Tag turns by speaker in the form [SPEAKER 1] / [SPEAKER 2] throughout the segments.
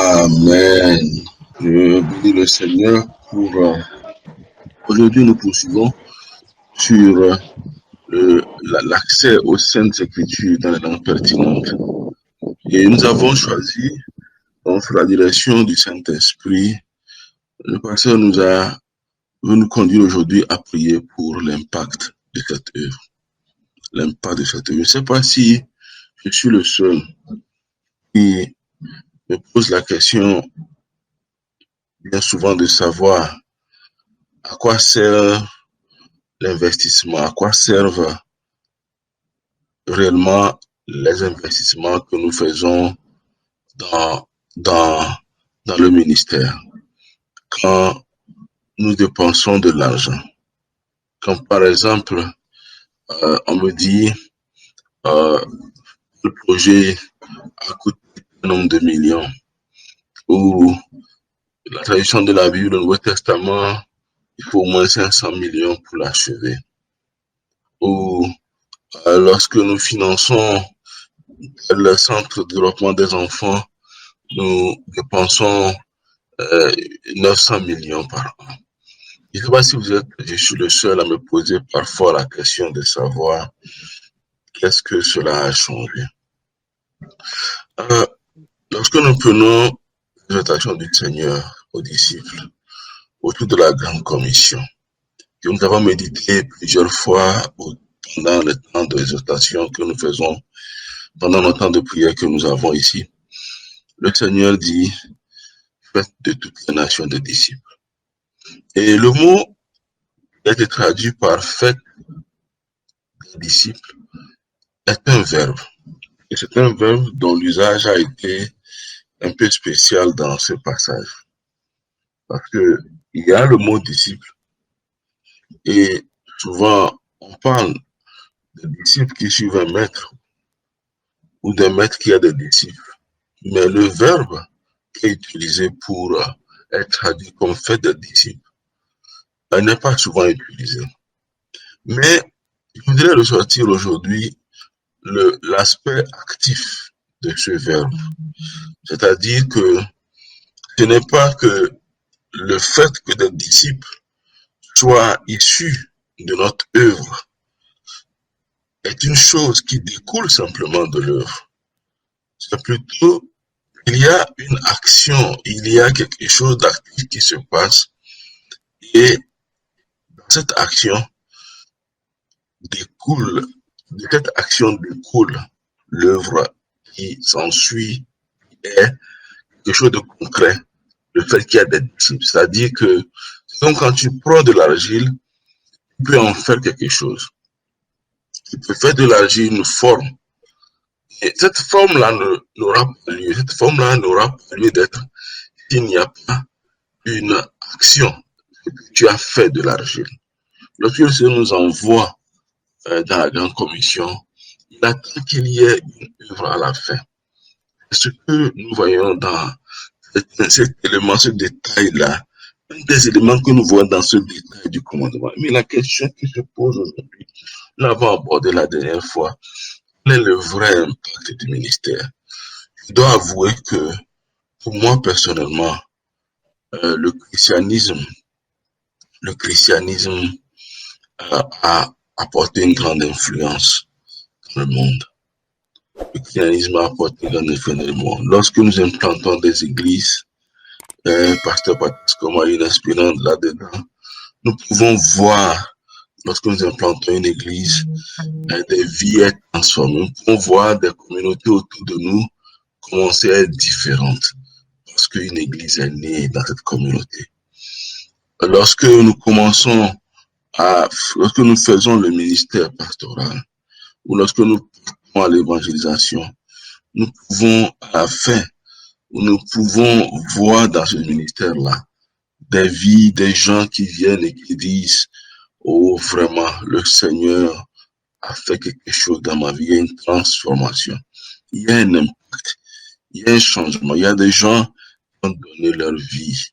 [SPEAKER 1] Amen. Je bénis le Seigneur pour aujourd'hui nous poursuivons sur l'accès aux Saintes Écritures dans les langues pertinentes. Et nous avons choisi, sous la direction du Saint-Esprit, le pasteur veut nous conduire aujourd'hui à prier pour l'impact de cette œuvre. L'impact de cette œuvre. Je ne sais pas si je suis le seul qui me pose la question bien souvent de savoir à quoi sert l'investissement, à quoi servent réellement les investissements que nous faisons dans le ministère. Quand nous dépensons de l'argent, quand par exemple, on me dit le projet a coûté un nombre de millions, ou la traduction de la Bible, le Nouveau Testament, il faut au moins 500 millions pour l'achever. Ou lorsque nous finançons le centre de développement des enfants, nous dépensons 900 millions par an. Je ne sais pas si je suis le seul à me poser parfois la question de savoir qu'est-ce que cela a changé. Lorsque nous prenons l'exhortation du Seigneur aux disciples autour de la grande commission, que nous avons médité plusieurs fois pendant le temps d'exhortation que nous faisons, pendant le temps de prière que nous avons ici, le Seigneur dit, faites de toutes les nations des disciples. Et le mot qui a été traduit par faites des disciples est un verbe. Et c'est un verbe dont l'usage a été un peu spécial dans ce passage. Parce que il y a le mot disciple. Et souvent, on parle de disciples qui suivent un maître ou d'un maître qui a des disciples. Mais le verbe qui est utilisé pour être traduit comme fait des disciples n'est pas souvent utilisé. Mais je voudrais ressortir aujourd'hui l'aspect actif de ce verbe. C'est-à-dire que ce n'est pas que le fait que des disciples soient issus de notre œuvre est une chose qui découle simplement de l'œuvre. C'est plutôt il y a une action, il y a quelque chose d'actif qui se passe et dans cette action de cette action découle l'œuvre qui s'ensuit est quelque chose de concret, le fait qu'il y a des disciples. C'est-à-dire que donc quand tu prends de l'argile, tu peux en faire quelque chose. Tu peux faire de l'argile une forme. Et cette forme-là n'aura pas lieu. Cette forme-là n'aura pas lieu d'être s'il n'y a pas une action que tu as fait de l'argile. Lorsque le Seigneur nous envoie dans la grande commission, il attend qu'il y ait une œuvre à la fin. Ce que nous voyons dans cet élément, ce détail-là, un des éléments que nous voyons dans ce détail du commandement. Mais la question qui se pose aujourd'hui, nous l'avons abordé la dernière fois, quel est le vrai impact du ministère? Je dois avouer que pour moi personnellement, le christianisme a apporté une grande influence dans le monde. Le christianisme a apporté une grande influence dans le monde. Lorsque nous implantons des églises, Pasteur Patrice Koma, une inspirante là-dedans, nous pouvons voir, lorsque nous implantons une église, des vies être transformées. Nous pouvons voir des communautés autour de nous commencer à être différentes parce qu'une église est née dans cette communauté. Lorsque nous faisons le ministère pastoral ou lorsque nous partons à l'évangélisation, nous pouvons à la fin, nous pouvons voir dans ce ministère-là des vies, des gens qui viennent et qui disent « Oh, vraiment, le Seigneur a fait quelque chose dans ma vie, il y a une transformation, il y a un impact, il y a un changement, il y a des gens qui ont donné leur vie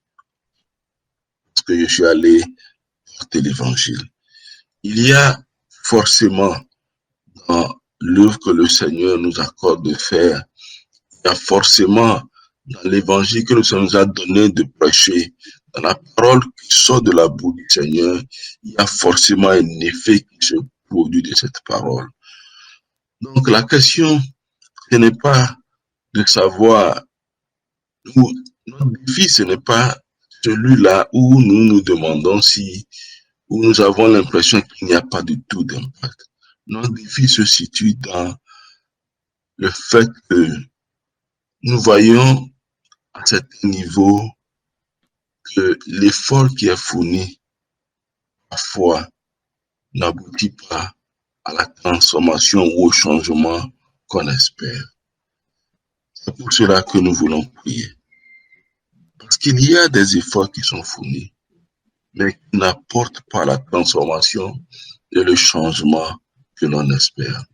[SPEAKER 1] parce que je suis allé porter l'évangile. » Il y a forcément dans l'œuvre que le Seigneur nous accorde de faire, il y a forcément dans l'évangile que le Seigneur nous a donné de prêcher, dans la parole qui sort de la bouche du Seigneur, il y a forcément un effet qui se produit de cette parole. Donc la question, ce n'est pas de savoir, notre défi, ce n'est pas celui-là où nous nous demandons si, où nous avons l'impression qu'il n'y a pas du tout d'impact. Notre défi se situe dans le fait que nous voyons à certain niveau que l'effort qui est fourni parfois n'aboutit pas à la transformation ou au changement qu'on espère. C'est pour cela que nous voulons prier. Parce qu'il y a des efforts qui sont fournis, mais qui n'apportent pas la transformation et le changement que l'on espère.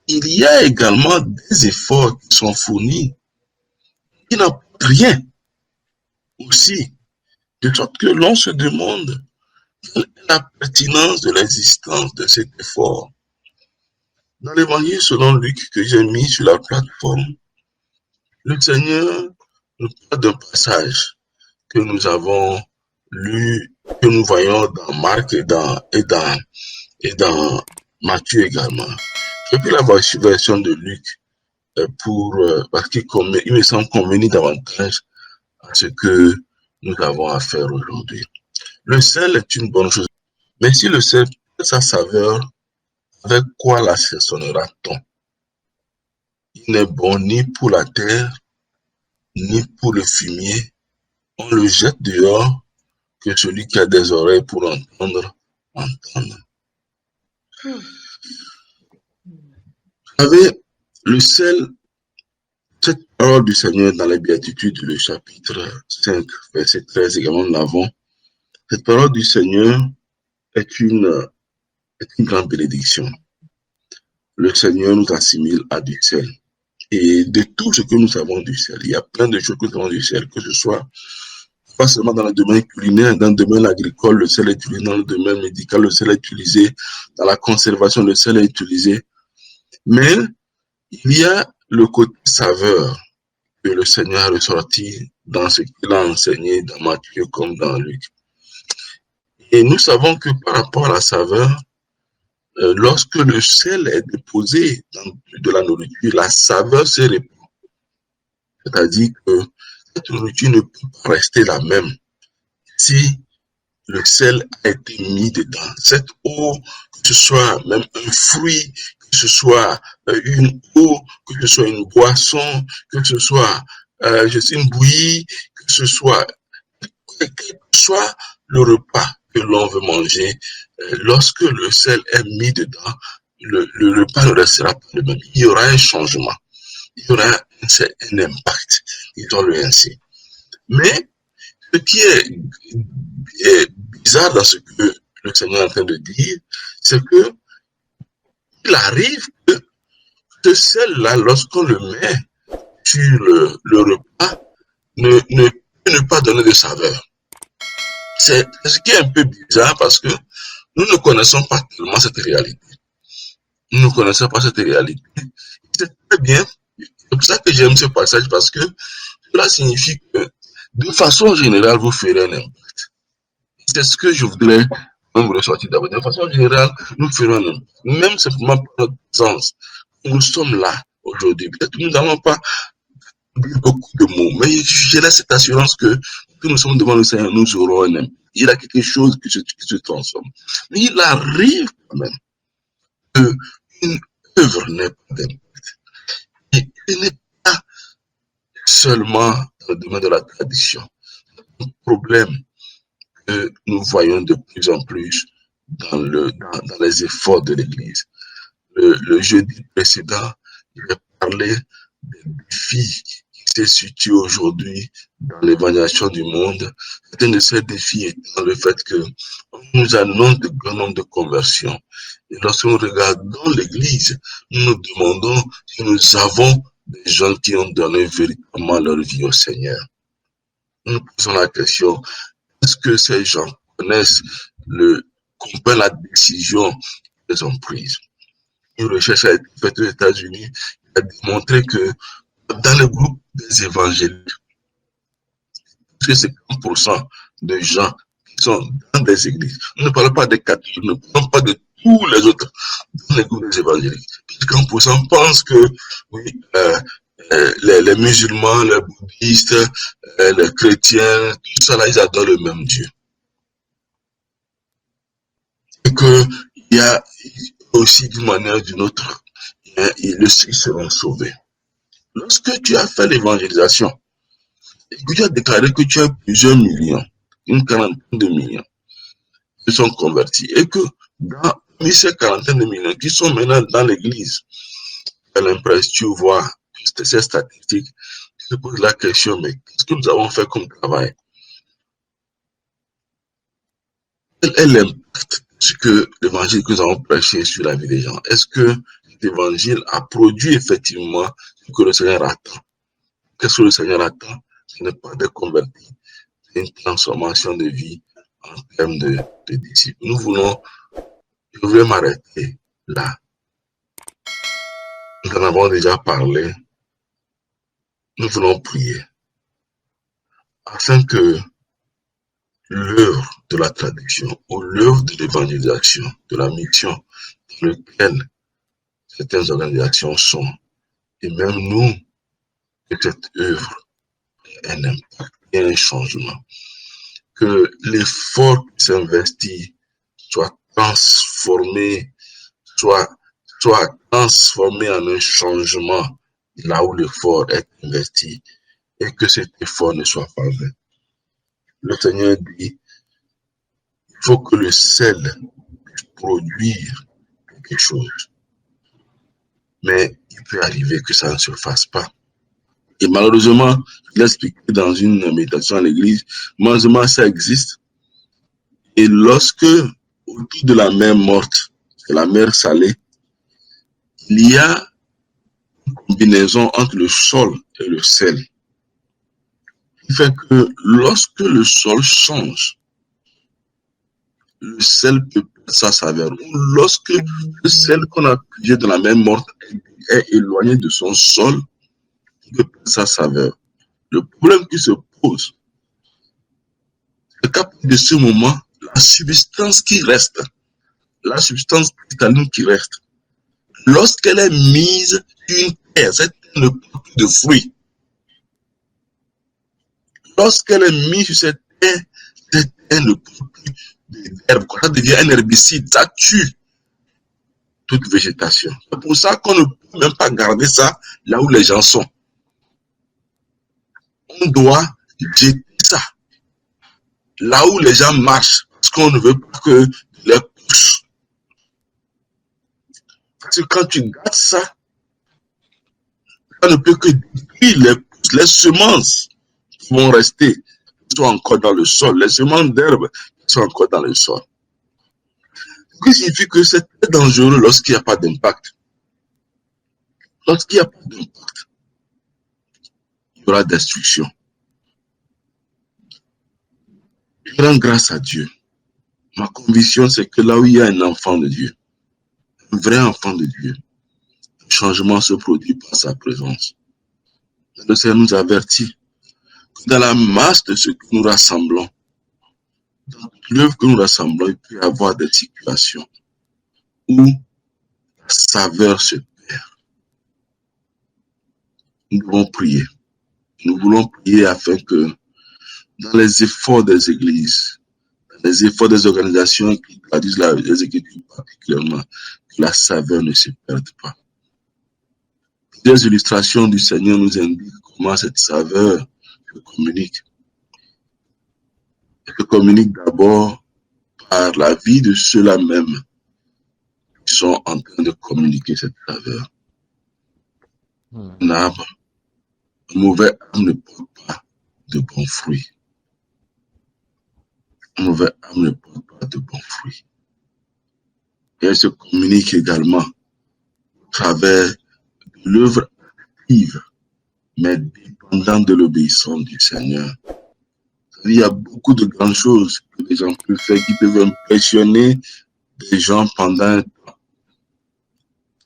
[SPEAKER 1] Il y a également des efforts qui sont fournis, qui n'apportent rien aussi, de sorte que l'on se demande la pertinence de l'existence de cet effort. Dans l'évangile selon Luc que j'ai mis sur la plateforme, le Seigneur nous parle d'un passage que nous avons lu, que nous voyons dans Marc et dans Matthieu également. J'ai pris la version de Luc parce qu'il me semble convenir davantage à ce que nous avons à faire aujourd'hui. Le sel est une bonne chose, mais si le sel perd sa saveur, avec quoi l'assaisonnera-t-on? Il n'est bon ni pour la terre, ni pour le fumier. On le jette dehors, que celui qui a des oreilles pour entendre, entende. Vous savez, le sel, cette parole du Seigneur dans les Béatitudes, le chapitre 5, verset 13, également nous l'avons. Cette parole du Seigneur est une grande bénédiction. Le Seigneur nous assimile à du sel. Et de tout ce que nous savons du sel, il y a plein de choses que nous savons du sel, que ce soit pas seulement dans le domaine culinaire, dans le domaine agricole, le sel est utilisé, dans le domaine médical, le sel est utilisé, dans la conservation, le sel est utilisé. Mais il y a le côté saveur que le Seigneur a ressorti dans ce qu'il a enseigné dans Matthieu comme dans Luc. Et nous savons que par rapport à la saveur, lorsque le sel est déposé dans de la nourriture, la saveur se répand. C'est-à-dire que cette nourriture ne peut pas rester la même si le sel a été mis dedans. Cette eau, que ce soit même un fruit, que ce soit une eau, que ce soit une boisson, que ce soit une bouillie, que ce soit quel que soit le repas que l'on veut manger, lorsque le sel est mis dedans, le repas ne restera pas le même. Il y aura un changement, il y aura un impact, disons-le ainsi. Mais ce qui est bizarre dans ce que le Seigneur est en train de dire, c'est que il arrive que ce sel-là, lorsqu'on le met sur le repas, ne peut ne pas donner de saveur. C'est ce qui est un peu bizarre parce que nous ne connaissons pas tellement cette réalité. Nous ne connaissons pas cette réalité. C'est très bien. C'est pour ça que j'aime ce passage parce que cela signifie que de façon générale, vous ferez un impact. C'est ce que je voudrais vous ressortir d'abord. De façon générale, nous ferons un impact. Même simplement par notre présence. Nous sommes là aujourd'hui. Peut-être que nous n'avons pas beaucoup de mots, mais j'ai là cette assurance que nous sommes devant le Seigneur, nous aurons un impact. Il y a quelque chose qui se transforme. Mais il arrive quand même qu'une œuvre n'ait pas d'impact. Et ce n'est pas seulement dans le domaine de la tradition. Un problème que nous voyons de plus en plus dans les efforts de l'Église. Le jeudi précédent, j'ai parlé des défis qui se situent aujourd'hui dans l'évaluation du monde. Un de ces défis étant le fait que nous annonçons de grands nombres de conversions. Et lorsque nous regardons l'Église, nous nous demandons si nous avons des gens qui ont donné véritablement leur vie au Seigneur. Nous posons la question, est-ce que ces gens connaissent comprennent la décision qu'ils ont prise? Une recherche a été faite aux États-Unis qui a démontré que dans le groupe des évangéliques, que 50% de gens qui sont dans des églises, on ne parle pas des catholiques, on ne parle pas de tous les autres, dans les groupes des évangéliques, 50% pensent que oui, les musulmans, les bouddhistes, les chrétiens, tout ça là, ils adorent le même Dieu. Et qu'il y a aussi d'une manière ou d'une autre, ils seront sauvés. Lorsque tu as fait l'évangélisation, et que tu as déclaré que tu as plusieurs millions, une quarantaine de millions, qui sont convertis, et que dans ces quarantaine de millions qui sont maintenant dans l'église, tu as l'impression, tu vois ces statistiques, tu te poses la question, mais qu'est-ce que nous avons fait comme travail? Quel est l'impact que l'évangile que nous avons prêché sur la vie des gens? Est-ce que l'évangile a produit effectivement ce que le Seigneur attend? Qu'est-ce que le Seigneur attend? Ce n'est pas de convertir, c'est une transformation de vie en termes de disciples. Je voulais m'arrêter là. Nous en avons déjà parlé. Nous voulons prier afin que l'œuvre de la traduction ou l'œuvre de l'évangélisation, de la mission dans laquelle certaines organisations sont, et même nous, que cette œuvre ait un impact et un changement. Que l'effort qui s'investit soit transformé, soit transformé en un changement là où l'effort est investi et que cet effort ne soit pas vain. Le Seigneur dit, il faut que le sel puisse produire quelque chose. Mais il peut arriver que ça ne se fasse pas. Et malheureusement, je l'ai expliqué dans une méditation à l'église, malheureusement ça existe. Et lorsque, autour de la mer morte, c'est la mer salée, il y a une combinaison entre le sol et le sel. Ce qui fait que lorsque le sol change, le sel peut perdre sa saveur. Ou lorsque le sel qu'on a puisé dans la mer morte est éloigné de son sol, il peut perdre sa saveur. Le problème qui se pose, c'est qu'à partir de ce moment, la substance qui reste, la substance cristalline qui reste, lorsqu'elle est mise sur une terre, cette terre ne porte plus de fruits. Lorsqu'elle est mise sur cette terre ne porte plus d'herbe. Quand ça devient un herbicide, ça tue toute végétation. C'est pour ça qu'on ne peut même pas garder ça là où les gens sont. On doit jeter ça là où les gens marchent, parce qu'on ne veut pas que les pousses. Parce que quand tu gardes ça, ça ne peut que détruire les pousses, les semences qui vont rester, qui sont encore dans le sol, les semences d'herbe qui sont encore dans le sol. Ce qui signifie que c'est très dangereux lorsqu'il n'y a pas d'impact. Lorsqu'il n'y a pas d'impact, il y aura destruction. Je rends grâce à Dieu. Ma conviction, c'est que là où il y a un enfant de Dieu, un vrai enfant de Dieu, le changement se produit par sa présence. Le Seigneur nous avertit que dans la masse de ce que nous rassemblons, dans l'œuvre que nous rassemblons, il peut y avoir des situations où la saveur se perd. Nous devons prier. Nous voulons prier afin que dans les efforts des églises, dans les efforts des organisations qui traduisent les Écritures particulièrement, que la saveur ne se perde pas. Des illustrations du Seigneur nous indiquent comment cette saveur se communique. Elle se communique d'abord par la vie de ceux-là même qui sont en train de communiquer cette saveur. Un arbre, un mauvais arbre ne porte pas de bons fruits. Un mauvais arbre ne porte pas de bons fruits. Et elle se communique également à travers l'œuvre active, mais dépendante de l'obéissance du Seigneur. Il y a beaucoup de grandes choses que les gens peuvent faire qui peuvent impressionner des gens pendant un temps.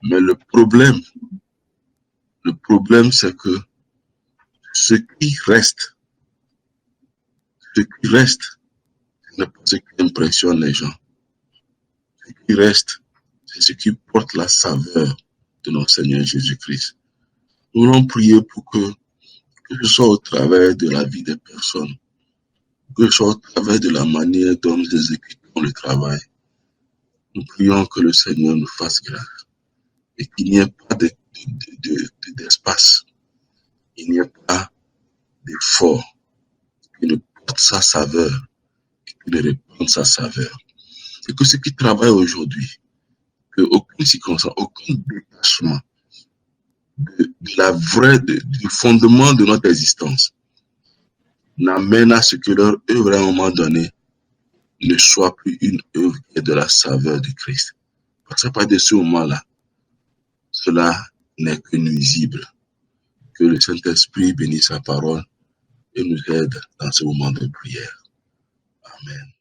[SPEAKER 1] Mais le problème, c'est que ce qui reste, ce n'est pas ce qui impressionne les gens. Ce qui reste, c'est ce qui porte la saveur de notre Seigneur Jésus-Christ. Nous allons prier pour que ce soit au travers de la vie des personnes, que ce soit au travers de la manière dont nous exécutons le travail. Nous prions que le Seigneur nous fasse grâce et qu'il n'y ait pas d'espace, il n'y ait pas d'effort qui ne porte sa saveur et qui ne répande sa saveur. Et que ceux qui travaillent aujourd'hui, qu'aucune circonstance, aucun détachement du fondement de notre existence n'amène à ce que leur œuvre à un moment donné ne soit plus une œuvre qui est de la saveur du Christ. Parce qu'à partir de ce moment-là, cela n'est que nuisible. Que le Saint-Esprit bénisse sa parole et nous aide dans ce moment de prière. Amen.